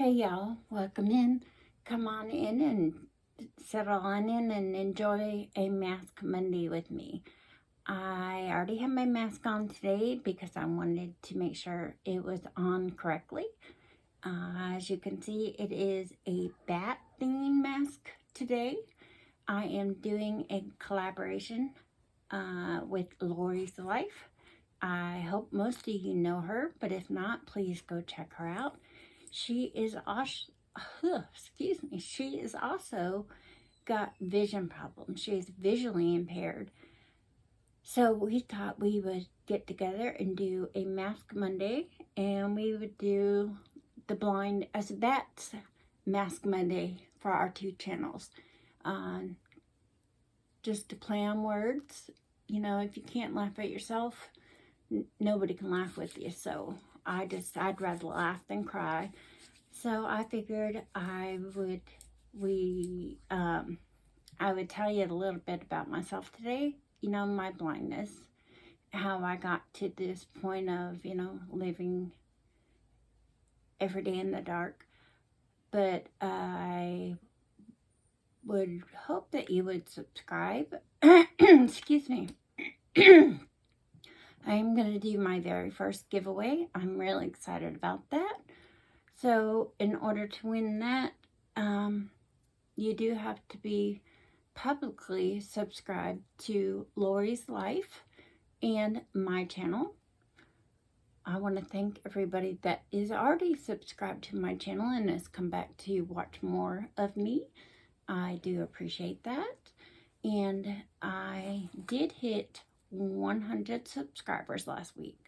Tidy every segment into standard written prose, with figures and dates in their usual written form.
Hey y'all, welcome in. Come on in and settle on in and enjoy a Mask Monday with me. I already have my mask on today because I wanted to make sure it was on correctly. As you can see, it is a bat theme mask today. I am doing a collaboration with Lorrie's Life. I hope most of you know her, but if not, please go check her out. She is she is also got vision problems. She is visually impaired. So we thought we would get together and do a Mask Monday, and we would do the Blind as Bats Mask Monday for our two channels. Just to play on words. You know, if you can't laugh at yourself, nobody can laugh with you. So I'd rather laugh than cry. So I figured I would tell you a little bit about myself today. You know, my blindness, how I got to this point of, living every day in the dark. But I would hope that you would subscribe. Excuse me. I'm going to do my very first giveaway. I'm really excited about that. So in order to win that, you do have to be publicly subscribed to Lorrie's Life and my channel. I want to thank everybody that is already subscribed to my channel and has come back to watch more of me. I do appreciate that. And I did hit 100 subscribers last week.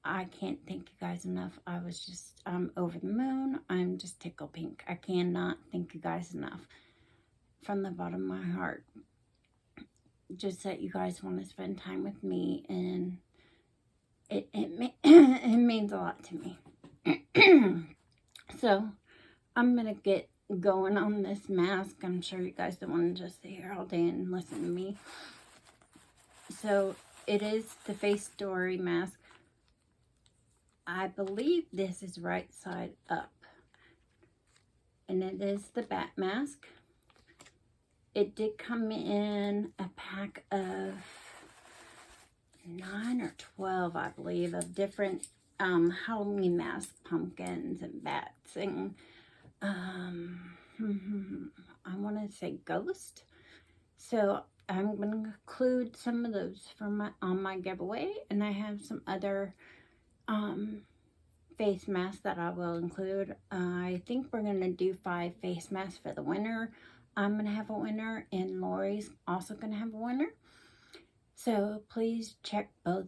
I can't thank you guys enough. I'm over the moon. I'm just tickle pink. I cannot thank you guys enough from the bottom of my heart. Just that you guys want to spend time with me, and it means a lot to me. So I'm going to get going on this mask. I'm sure you guys don't want to just sit here all day and listen to me. So it is the Face Story mask. I believe this is right side up. And it is the bat mask. It did come in a pack of 9 or 12, I believe, of different Halloween masks, pumpkins and bats, and I want to say ghost. So I'm going to include some of those on my giveaway, and I have some other face masks that I will include. I think we're going to do 5 face masks for the winner. I'm going to have a winner, and Lorrie's also going to have a winner. So please check both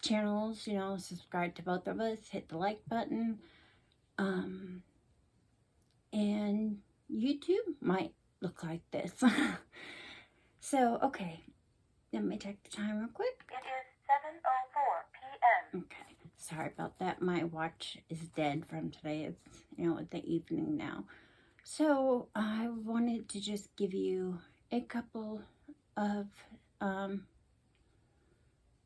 channels, subscribe to both of us, hit the like button. And YouTube might look like this. So, okay, let me check the time real quick. It is 7:04 p.m. Okay, sorry about that. My watch is dead from today. It's, the evening now. So, I wanted to just give you a couple of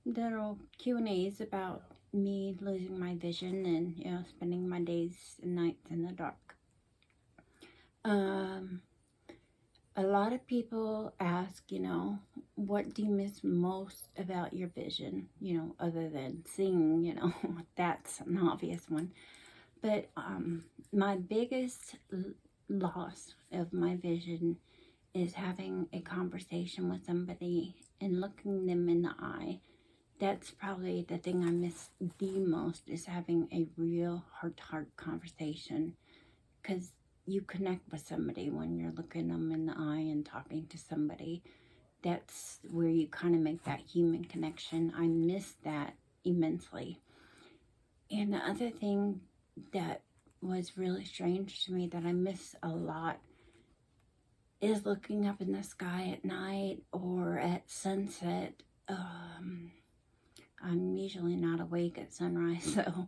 little Q&As about me losing my vision and, spending my days and nights in the dark. A lot of people ask, what do you miss most about your vision? Other than seeing, that's an obvious one. But my biggest loss of my vision is having a conversation with somebody and looking them in the eye. That's probably the thing I miss the most, is having a real heart-to-heart conversation. Because you connect with somebody when you're looking them in the eye and talking to somebody. That's where you kind of make that human connection. I miss that immensely. And the other thing that was really strange to me that I miss a lot is looking up in the sky at night or at sunset. I'm usually not awake at sunrise, so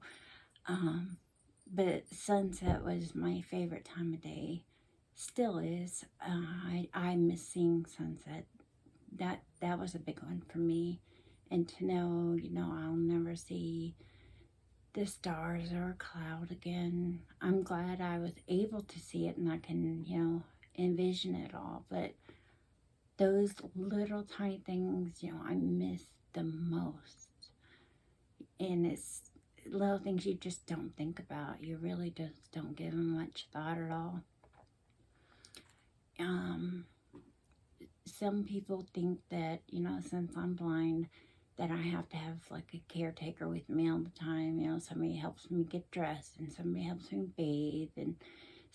but sunset was my favorite time of day. Still is. I miss seeing sunset. That was a big one for me. And to know, I'll never see the stars or a cloud again. I'm glad I was able to see it and I can, envision it all. But those little tiny things, I miss the most. And it's little things you just don't think about. You really just don't give them much thought at all. Some people think that, since I'm blind, that I have to have like a caretaker with me all the time. Somebody helps me get dressed and somebody helps me bathe and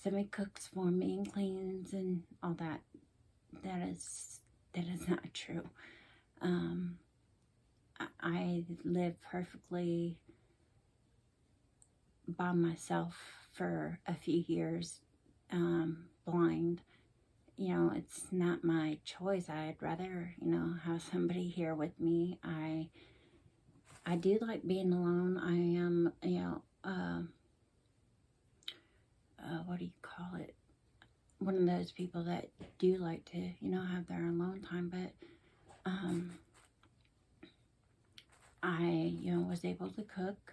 somebody cooks for me and cleans and all that. That is not true. I live perfectly by myself for a few years, blind. It's not my choice. I'd rather, have somebody here with me. I do like being alone. I am, what do you call it? One of those people that do like to, have their alone time. But I, was able to cook,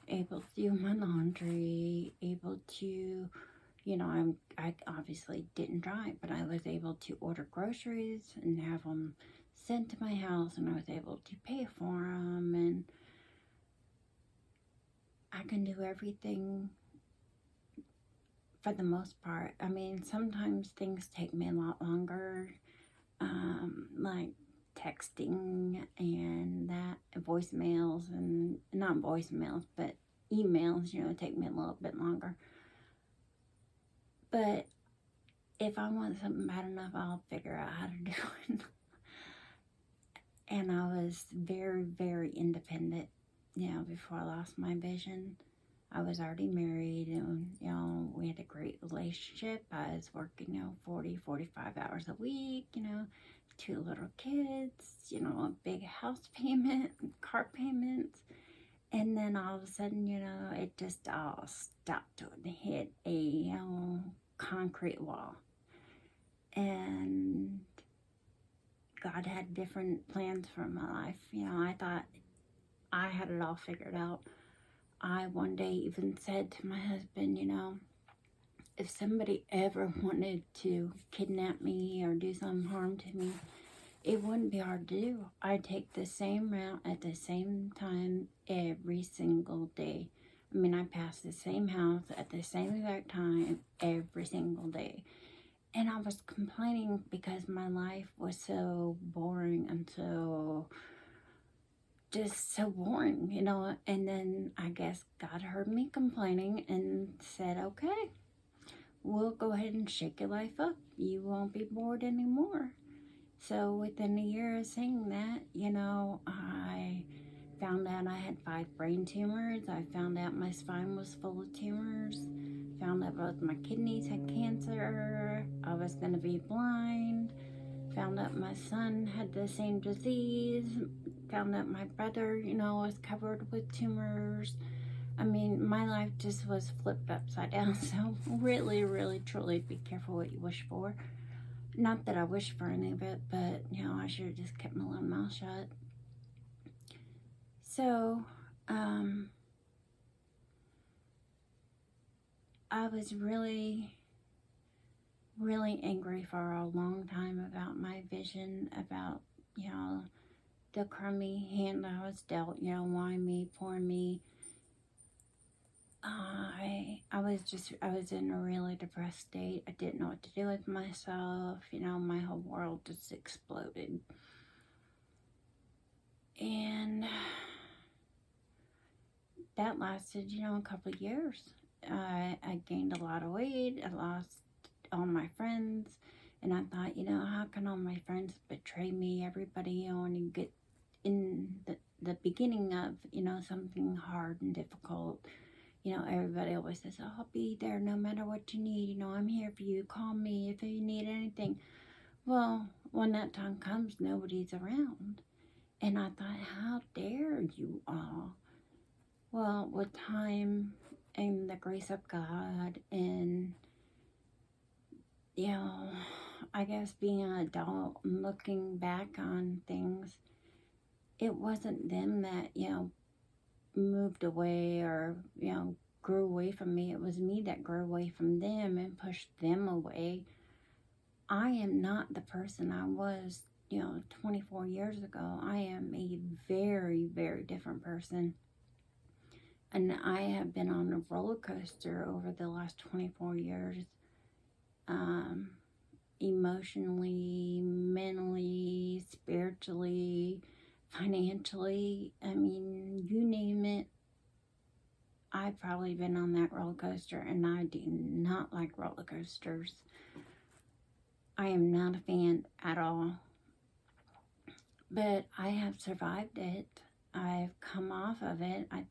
able to do my laundry, able to, I obviously didn't drive, but I was able to order groceries and have them sent to my house, and I was able to pay for them, and I can do everything for the most part. I mean, sometimes things take me a lot longer, like texting and that, voicemails, and not voicemails, but emails, take me a little bit longer. But if I want something bad enough, I'll figure out how to do it. And I was very, very independent, before I lost my vision. I was already married and, we had a great relationship. I was working, 40, 45 hours a week, 2 little kids, a big house payment, car payments. And then all of a sudden, it just all stopped and hit a concrete wall. And God had different plans for my life. I thought I had it all figured out. I one day even said to my husband, if somebody ever wanted to kidnap me or do some harm to me, it wouldn't be hard to do. I'd take the same route at the same time every single day. I mean, I passed the same house at the same exact time every single day. And I was complaining because my life was so boring and so boring, And then I guess God heard me complaining and said, okay, we'll go ahead and shake your life up. You won't be bored anymore. So within a year of saying that, I found out I had 5 brain tumors. I found out my spine was full of tumors. Found out both my kidneys had cancer. I was going to be blind. Found out my son had the same disease. Found out my brother, was covered with tumors. I mean, my life just was flipped upside down. So really, really, truly be careful what you wish for. Not that I wish for any of it, but, I should have just kept my little mouth shut. So, I was really, really angry for a long time about my vision, about, the crummy hand I was dealt, why me, poor me. I was in a really depressed state. I didn't know what to do with myself. My whole world just exploded. And that lasted, a couple of years. I gained a lot of weight. I lost all my friends. And I thought, how can all my friends betray me? Everybody, when you get in the beginning of, something hard and difficult, everybody always says, oh, I'll be there no matter what you need. I'm here for you. Call me if you need anything. Well, when that time comes, nobody's around. And I thought, how dare you all? Well, with time and the grace of God and, I guess being an adult and looking back on things, it wasn't them that, moved away or, grew away from me. It was me that grew away from them and pushed them away. I am not the person I was, 24 years ago. I am a very, very different person. And I have been on a roller coaster over the last 24 years. Emotionally, mentally, spiritually, financially. I mean, you name it. I've probably been on that roller coaster, and I do not like roller coasters. I am not a fan at all. But I have survived it. I've come off of it. I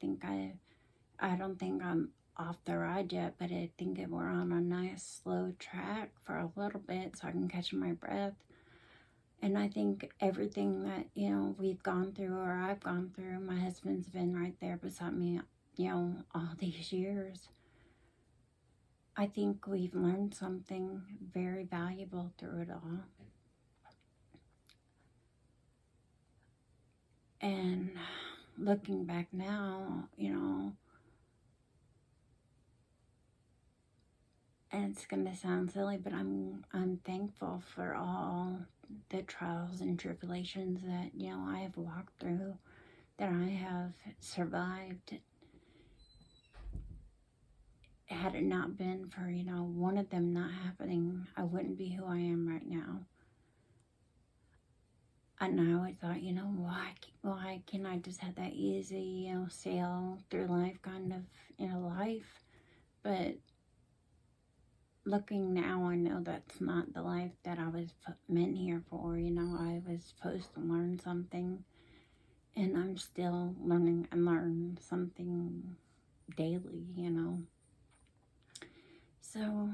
don't think I'm off the ride yet, but I think that we're on a nice slow track for a little bit so I can catch my breath. And I think everything that, we've gone through or I've gone through, my husband's been right there beside me, all these years. I think we've learned something very valuable through it all. And looking back now, and it's gonna sound silly, but I'm thankful for all the trials and tribulations that I have walked through, that I have survived. Had it not been for one of them not happening, I wouldn't be who I am right now. And I always thought, why can't I just have that easy, sail through life kind of, life? But looking now, I know that's not the life that I was meant here for. I was supposed to learn something, and I'm still learning and learn something daily, So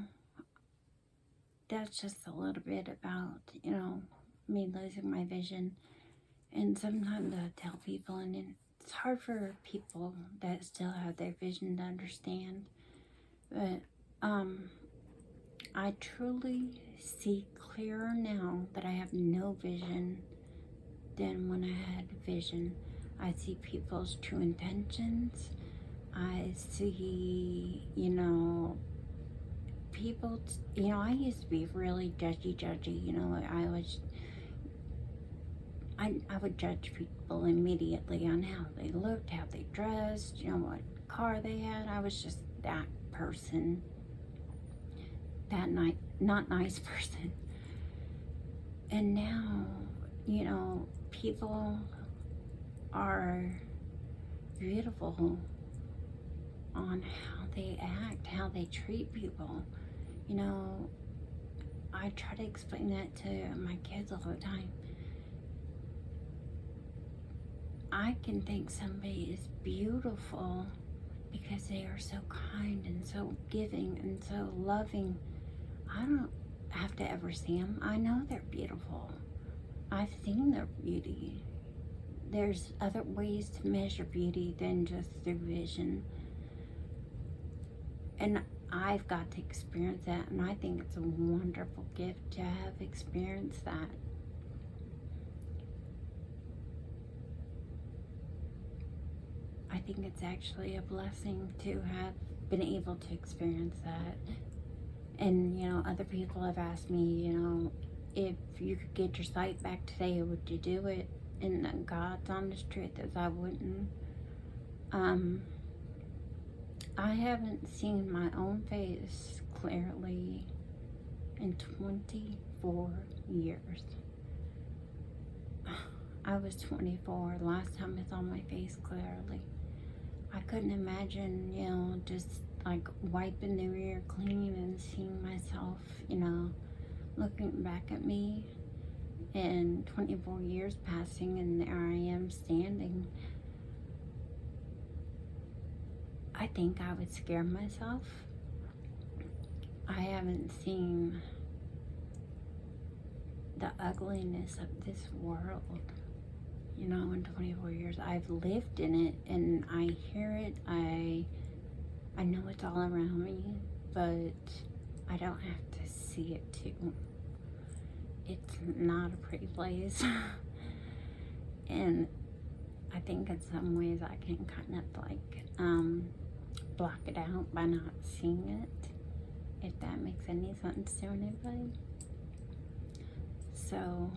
that's just a little bit about, me losing my vision. And sometimes I tell people, and it's hard for people that still have their vision to understand, but I truly see clearer now that I have no vision than when I had vision. I see people's true intentions. I see, people, I used to be really judgy. I would judge people immediately on how they looked, how they dressed, what car they had. I was just that person. That not nice person. And now, people are beautiful on how they act, how they treat people. I try to explain that to my kids all the time. I can think somebody is beautiful because they are so kind and so giving and so loving. I don't have to ever see them. I know they're beautiful. I've seen their beauty. There's other ways to measure beauty than just through vision. And I've got to experience that, and I think it's a wonderful gift to have experienced that. I think it's actually a blessing to have been able to experience that. And, other people have asked me, if you could get your sight back today, would you do it? And God's honest truth is I wouldn't. I haven't seen my own face clearly in 24 years. I was 24 last time I saw my face clearly. I couldn't imagine, just like wiping the mirror clean and seeing myself, looking back at me, and 24 years passing, and there I am standing. I think I would scare myself. I haven't seen the ugliness of this world, in 24 years. I've lived in it, and I hear it. I know it's all around me, but I don't have to see it too. It's not a pretty place. And I think in some ways I can kind of like block it out by not seeing it, if that makes any sense to anybody. So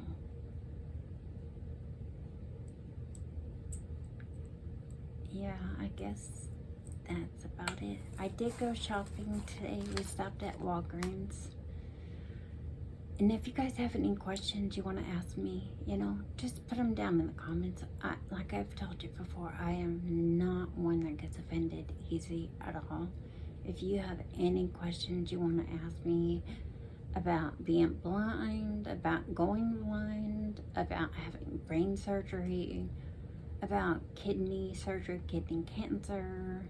yeah, I guess that's about it. I did go shopping today. We stopped at Walgreens. And if you guys have any questions you want to ask me, you know, just put them down in the comments. Like I've told you before, I am not one that gets offended easy at all. If you have any questions you want to ask me about being blind, about going blind, about having brain surgery, about kidney surgery, kidney cancer,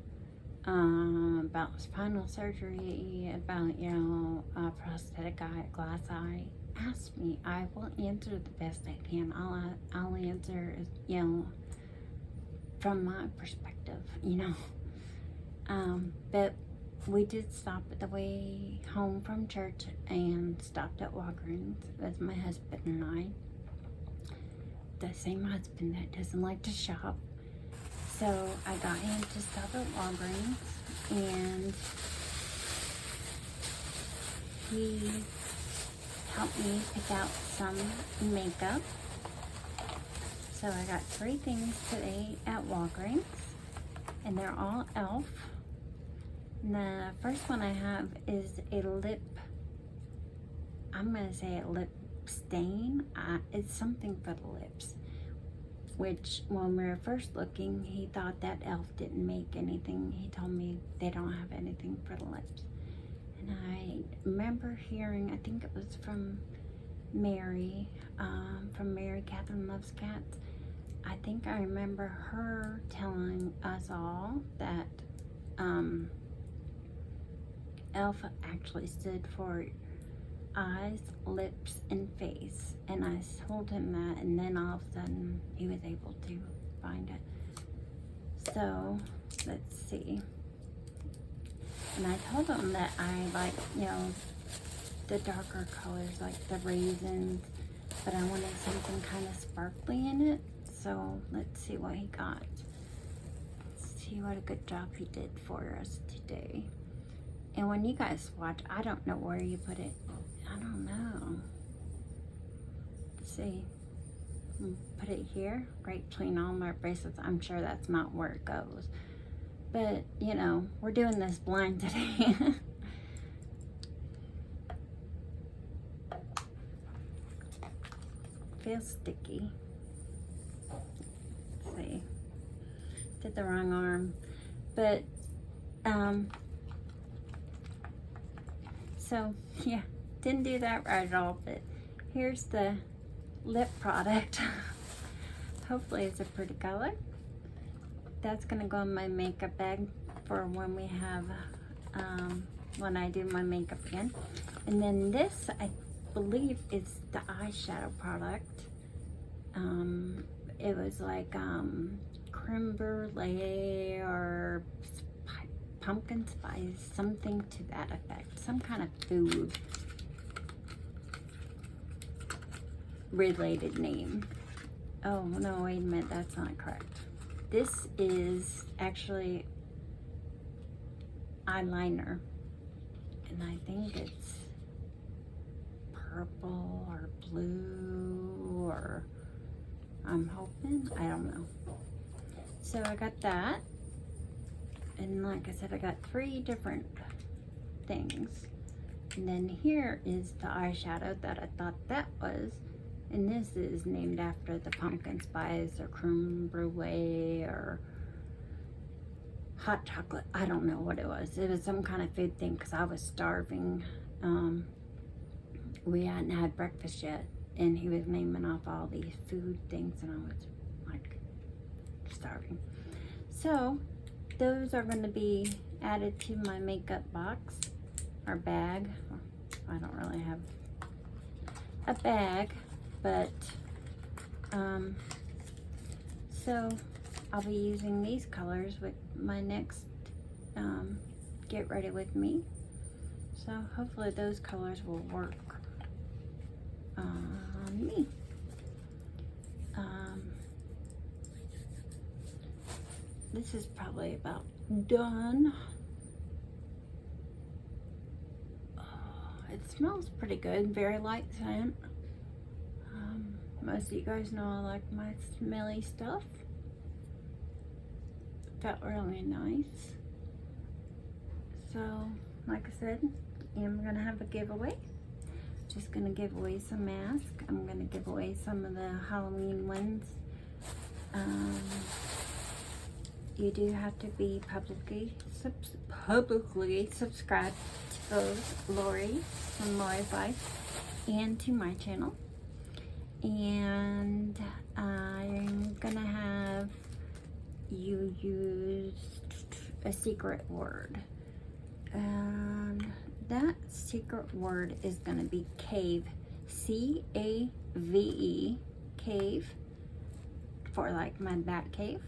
about spinal surgery, about, you know, prosthetic eye, glass eye, ask me. I will answer the best I can. I'll answer, you know, from my perspective, you know. But we did stop at the way home from church and stopped at Walgreens with my husband and I. The same husband that doesn't like to shop. So I got him to stop at Walgreens, and he helped me pick out some makeup. So I got 3 things today at Walgreens, and they're all e.l.f. And the first one I have is a lip, I'm going to say a lip stain. It's something for the lips. Which, when we were first looking, he thought that e.l.f. didn't make anything. He told me they don't have anything for the lips. And I remember hearing, I think it was from Mary Catherine Loves Cats. I think I remember her telling us all that e.l.f. actually stood for eyes, lips, and face. And I told him that, and then all of a sudden he was able to find it. So let's see. And I told him that I like, you know, the darker colors, like the raisins, but I wanted something kind of sparkly in it. So let's see what he got. Let's see what a good job he did for us today. And when you guys watch, I don't know where you put it. I don't know. Let's see. Put it here, right between all my bracelets. I'm sure that's not where it goes. But, you know, we're doing this blind today. Feels sticky. Let's see. Did the wrong arm. But, so, yeah. Didn't do that right at all, but here's the lip product. Hopefully it's a pretty color. That's gonna go in my makeup bag for when we have, when I do my makeup again. And then this, I believe, is the eyeshadow product. It was like creme brulee or pumpkin spice, something to that effect. Some kind of food related name. Oh no, wait a minute, that's not correct. This is actually eyeliner, and I think it's purple or blue, or I'm hoping, I don't know. So I got that, and like I said, I got 3 different things. And then here is the eyeshadow that I thought that was. And this is named after the pumpkin spice or creme brulee or hot chocolate. I don't know what it was. It was some kind of food thing because I was starving. We hadn't had breakfast yet, and he was naming off all these food things, and I was like starving. So those are going to be added to my makeup box or bag. I don't really have a bag. But, so I'll be using these colors with my next, Get Ready With Me. So hopefully those colors will work on me. this is probably about done. It smells pretty good, very light scent. Most of you guys know I like my smelly stuff. Felt really nice. So, like I said, I'm gonna have a giveaway. Just gonna give away some masks. I'm gonna give away some of the Halloween ones. You do have to be publicly subscribed to both Lorrie from Lorrie's Life and to my channel. And I'm gonna have you use a secret word. And that secret word is gonna be cave. C-A-V-E, cave, for like my bat cave.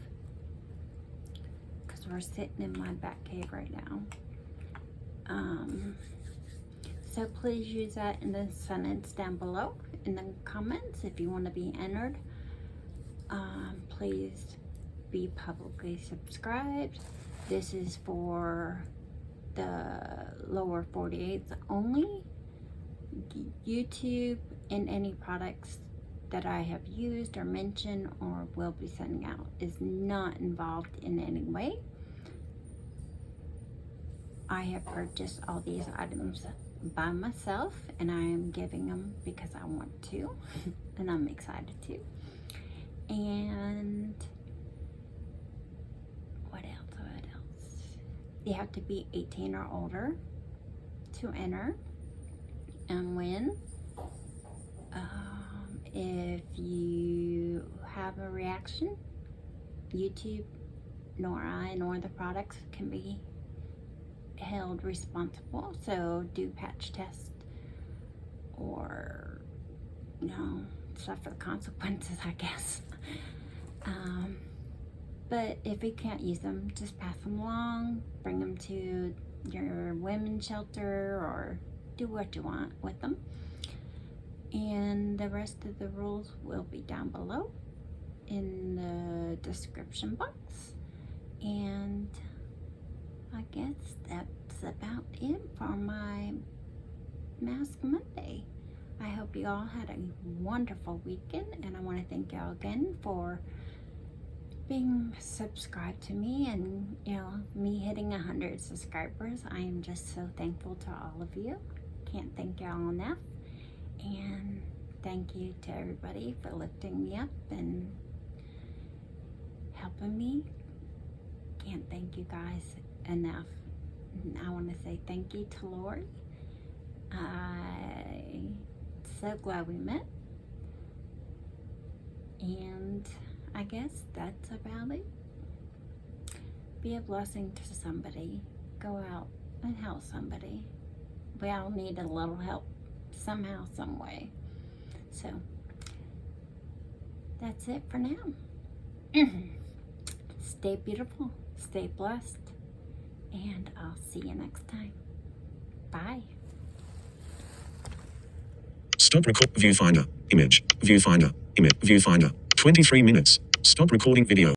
Because we're sitting in my bat cave right now. So please use that in the sentence down below in the comments if you want to be entered. Please be publicly subscribed. This is for the lower 48s only. YouTube and any products that I have used or mentioned or will be sending out is not involved in any way. I have purchased all these items by myself, and I am giving them because I want to, and I'm excited to. And what else? You have to be 18 or older to enter and win. If you have a reaction, YouTube nor I nor the products can be held responsible. So do patch test or, you know, suffer the consequences, I guess. But if you can't use them, just pass them along, bring them to your women's shelter, or do what you want with them. And the rest of the rules will be down below in the description box. And I guess that's about it for my Mask Monday. I hope you all had a wonderful weekend, and I want to thank y'all again for being subscribed to me, and you know, me hitting 100 subscribers. I am just so thankful to all of you. Can't thank y'all enough. And thank you to everybody for lifting me up and helping me. Can't thank you guys enough. I want to say thank you to Lorrie. I'm so glad we met. And I guess that's about it. Be a blessing to somebody. Go out and help somebody. We all need a little help somehow, some way. So that's it for now. Stay beautiful, stay blessed, and I'll see you next time. Bye. Stop record. Viewfinder. Image. Viewfinder. Image. Viewfinder. 23 minutes. Stop recording video.